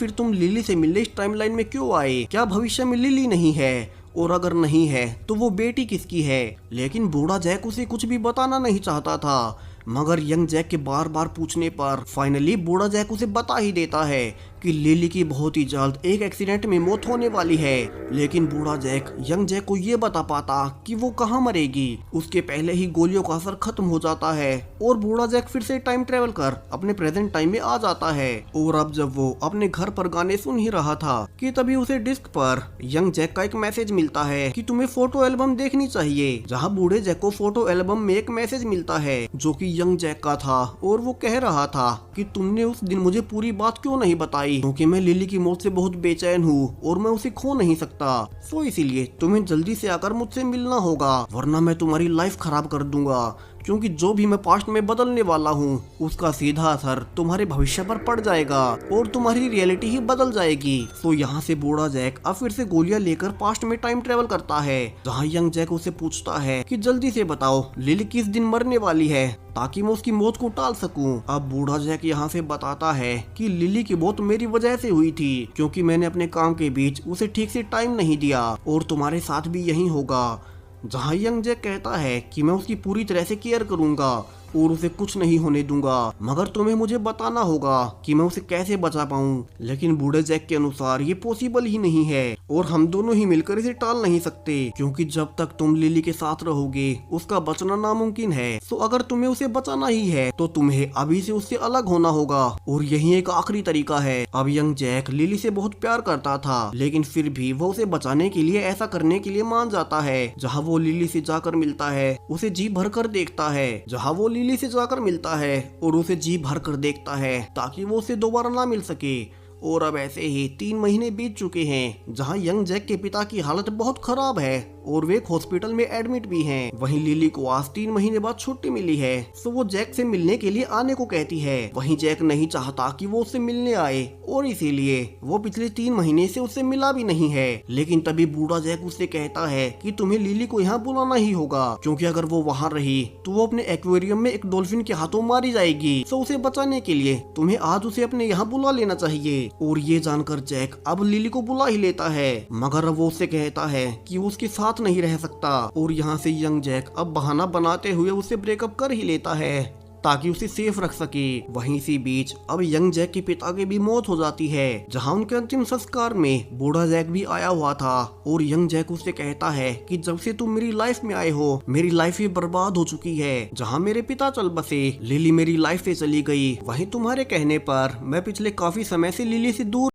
फिर तुम लिली से मिलने इस टाइमलाइन में क्यों आए? क्या भविष्य में लिली नहीं है? और अगर नहीं है तो वो बेटी किसकी है? लेकिन बूढ़ा जैक उसे कुछ भी बताना नहीं चाहता था, मगर यंग जैक के बार बार पूछने पर फाइनली बूढ़ा जैक उसे बता ही देता है कि लिली की बहुत ही जल्द एक एक्सीडेंट में मौत होने वाली है। लेकिन बूढ़ा जैक यंग जैक को ये बता पाता कि वो कहाँ मरेगी, उसके पहले ही गोलियों का असर खत्म हो जाता है और बूढ़ा जैक फिर से टाइम ट्रेवल कर अपने प्रेजेंट टाइम में आ जाता है। और अब जब वो अपने घर पर गाने सुन ही रहा था कि तभी उसे डिस्क पर यंग जैक का एक मैसेज मिलता है कि तुम्हें फोटो एल्बम देखनी चाहिए, जहाँ बूढ़े जैक को फोटो एल्बम में एक मैसेज मिलता है जो कि यंग जैक का था और वो कह रहा था कि तुमने उस दिन मुझे पूरी बात क्यों नहीं बताई, क्योंकि मैं लिली की मौत से बहुत बेचैन हूँ और मैं उसे खो नहीं सकता। सो इसीलिए तुम्हें जल्दी से आकर मुझसे मिलना होगा, वरना मैं तुम्हारी लाइफ खराब कर दूंगा, क्योंकि जो भी मैं पास्ट में बदलने वाला हूँ उसका सीधा असर तुम्हारे भविष्य पर पड़ जाएगा और तुम्हारी रियलिटी ही बदल जाएगी। तो यहाँ से बूढ़ा जैक अब फिर से गोलियां लेकर पास्ट में टाइम ट्रेवल करता है, जहाँ यंग जैक उसे पूछता है कि जल्दी से बताओ लिली किस दिन मरने वाली है ताकि मैं उसकी मौत को टाल सकूं। अब बूढ़ा जैक यहाँ से बताता है कि लिली की मौत मेरी वजह से हुई थी, क्योंकि मैंने अपने काम के बीच उसे ठीक से टाइम नहीं दिया और तुम्हारे साथ भी यही होगा। जहाँ यंग जैक कहता है कि मैं उसकी पूरी तरह से केयर करूंगा और उसे कुछ नहीं होने दूंगा, मगर तुम्हें मुझे बताना होगा कि मैं उसे कैसे बचा पाऊं। लेकिन बूढ़े जैक के अनुसार ये पॉसिबल ही नहीं है और हम दोनों ही मिलकर इसे टाल नहीं सकते, क्योंकि जब तक तुम लिली के साथ रहोगे उसका बचना नामुमकिन है। तो अगर तुम्हें उसे बचाना ही है तो तुम्हें अभी से उससे अलग होना होगा और यही एक आखिरी तरीका है। अब यंग जैक लिली से बहुत प्यार करता था, लेकिन फिर भी वो उसे बचाने के लिए ऐसा करने के लिए मान जाता है। जहाँ वो लिली से जाकर मिलता है उसे जी भर कर देखता है, जहाँ वो लिली से जाकर मिलता है और उसे जी भर कर देखता है ताकि वो उसे दोबारा ना मिल सके। और अब ऐसे ही 3 महीने बीत चुके हैं, जहां यंग जैक के पिता की हालत बहुत खराब है और वे एक हॉस्पिटल में एडमिट भी हैं। वहीं लिली को आज 3 महीने बाद छुट्टी मिली है, तो वो जैक से मिलने के लिए आने को कहती है। वहीं जैक नहीं चाहता कि वो उससे मिलने आए और इसीलिए वो पिछले 3 महीने से उससे मिला भी नहीं है। लेकिन तभी बूढ़ा जैक उससे कहता है कि तुम्हें लिली को यहाँ बुलाना ही होगा, क्योंकि अगर वो वहाँ रही तो वो अपने एक्वेरियम में एक डॉल्फिन के हाथों मारी जाएगी। तो उसे बचाने के लिए तुम्हें आज उसे अपने यहाँ बुला लेना चाहिए। और ये जानकर जैक अब लिली को बुला ही लेता है, मगर अब वो उससे कहता है कि वो उसके साथ नहीं रह सकता। और यहाँ से यंग जैक अब बहाना बनाते हुए उससे ब्रेकअप कर ही लेता है ताकि उसे सेफ रख सके। वहीं इसी बीच अब यंग जैक के पिता की भी मौत हो जाती है, जहां उनके अंतिम संस्कार में बूढ़ा जैक भी आया हुआ था। और यंग जैक उससे कहता है कि जब से तुम मेरी लाइफ में आए हो मेरी लाइफ ही बर्बाद हो चुकी है। जहां मेरे पिता चल बसे लिली मेरी लाइफ से चली गई, वहीं तुम्हारे कहने पर मैं पिछले काफी समय से लिली से दूर